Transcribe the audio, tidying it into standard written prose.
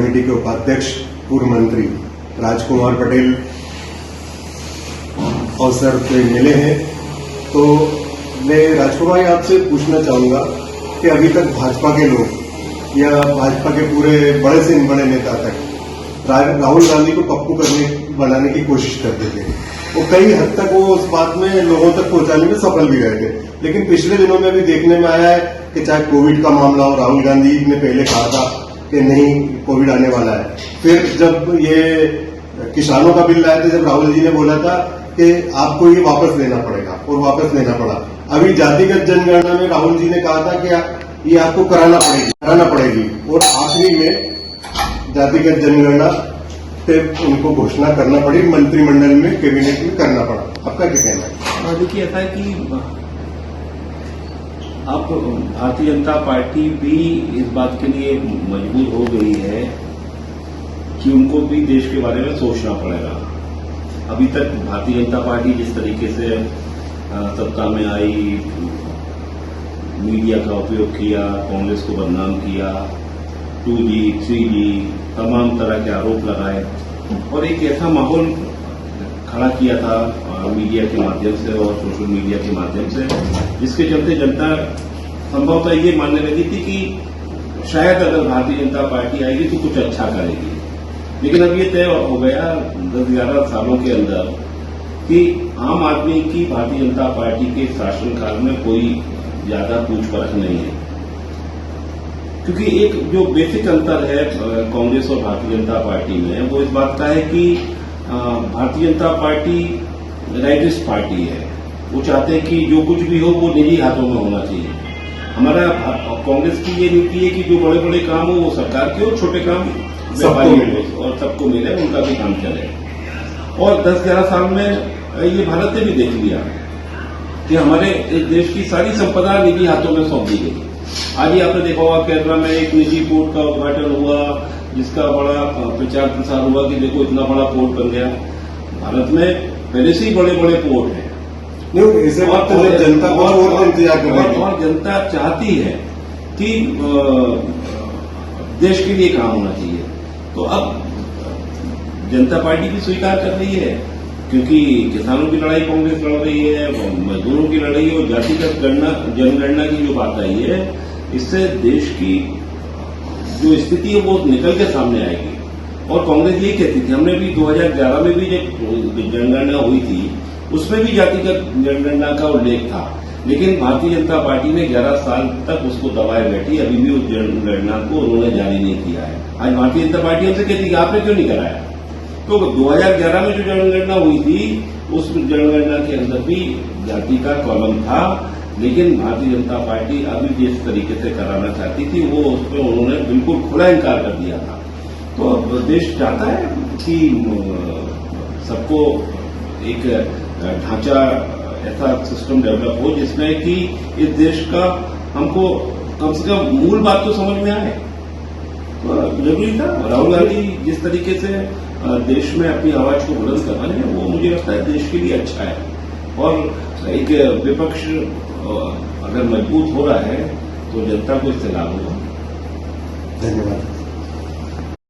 Committee के उपाध्यक्ष पूर्व मंत्री राजकुमार पटेल अवसर पे मिले हैं, तो मैं राजकुमार भाई आपसे पूछना चाहूंगा कि अभी तक भाजपा के लोग या भाजपा के पूरे बड़े से बड़े नेता तक राहुल गांधी को पप्पू बनाने की कोशिश करते थे। वो कई हद तक वो उस बात में लोगों तक पहुंचाने में सफल भी रहे थे, लेकिन पिछले दिनों में भी देखने में आया है कि चाहे कोविड का मामला हो, राहुल गांधी ने पहले कहा था कि नहीं कोविड आने वाला है। फिर जब ये किसानों का बिल लाए थे, जब राहुल जी ने बोला था कि आपको ये वापस लेना पड़ेगा, और वापस लेना पड़ा। अभी जातिगत जनगणना में राहुल जी ने कहा था कि ये आपको कराना पड़ेगी, और आखिरी में जातिगत जनगणना पे उनको घोषणा करना पड़ी, मंत्रिमंडल में कैबिनेट में करना पड़ा। आपका क्या कहना है? देखिए, ऐसा है कि अब भारतीय जनता पार्टी भी इस बात के लिए मजबूर हो गई है कि उनको भी देश के बारे में सोचना पड़ेगा। अभी तक भारतीय जनता पार्टी जिस तरीके से सत्ता में आई, मीडिया का उपयोग किया, कांग्रेस को बदनाम किया, 2G, 3G, तमाम तरह के आरोप लगाए और एक ऐसा माहौल खड़ा किया था मीडिया के माध्यम से और सोशल मीडिया के माध्यम से, जिसके चलते जनता संभवतः ये मानने लगी थी कि शायद अगर भारतीय जनता पार्टी आएगी तो कुछ अच्छा करेगी। लेकिन अब ये तय हो गया 10-11 सालों के अंदर कि आम आदमी की भारतीय जनता पार्टी के शासनकाल में कोई ज्यादा पूछ परख नहीं है, क्योंकि एक जो बेसिक अंतर है कांग्रेस और भारतीय जनता पार्टी में, वो इस बात का है कि Bharatiya Janata party rightist party है। वो चाहते हैं कि जो कुछ भी हो वो निजी हाथों में होना चाहिए। हमारा कांग्रेस की ये नीति है कि जो बड़े बड़े काम हो वो सरकार के हो, छोटे काम व्यापारी हो और सबको मिले, उनका भी काम चले। और 10-11 साल में ये भारत ने भी देख लिया कि हमारे इस देश की सारी संपदा निजी हाथों में सौंप दी गई। आज ही आपने देखा होगा केरला में एक निजी पोर्ट का उद्घाटन हुआ, जिसका बड़ा प्रचार प्रसार हुआ कि देखो इतना बड़ा पोर्ट बन गया। भारत में पहले से ही बड़े बड़े पोर्ट हैं। ऐसे बात तो जनता को और इंतजार कर रही है, और जनता चाहती है कि देश के लिए काम होना चाहिए। तो अब जनता पार्टी भी स्वीकार कर रही है, क्योंकि किसानों की लड़ाई कांग्रेस लड़ रही है, मजदूरों की लड़ाई और जातिगत जनगणना की जो बात आई है, इससे देश की जो स्थिति है वो निकल के सामने आएगी। और कांग्रेस यही कहती थी, हमने भी 2011 में भी जब जनगणना हुई थी उसमें भी जातिगत जनगणना का उल्लेख था, लेकिन भारतीय जनता पार्टी ने 11 साल तक उसको दबाए बैठी, अभी भी उस जनगणना को उन्होंने जारी नहीं किया है। आज भारतीय जनता पार्टी हमसे कहती है आपने क्यों नहीं कराया? तो 2011 में जो जनगणना हुई थी उस जनगणना के अंदर भी जाति का कॉलम था, लेकिन भारतीय जनता पार्टी अभी जिस तरीके से कराना चाहती थी वो उस पर उन्होंने बिल्कुल खुला इनकार कर दिया था। तो अब देश चाहता है कि सबको एक ढांचा ऐसा सिस्टम डेवलप हो जिसमें कि इस देश का हमको कम से कम मूल बात तो समझ में आए। तो जरूरी था। राहुल गांधी जिस तरीके से देश में अपनी आवाज को बुलंद कर रहे हैं वो मुझे लगता है देश के लिए अच्छा है। और एक विपक्ष अगर मजबूत हो रहा है तो जनता को इससे लाभ होगा। धन्यवाद।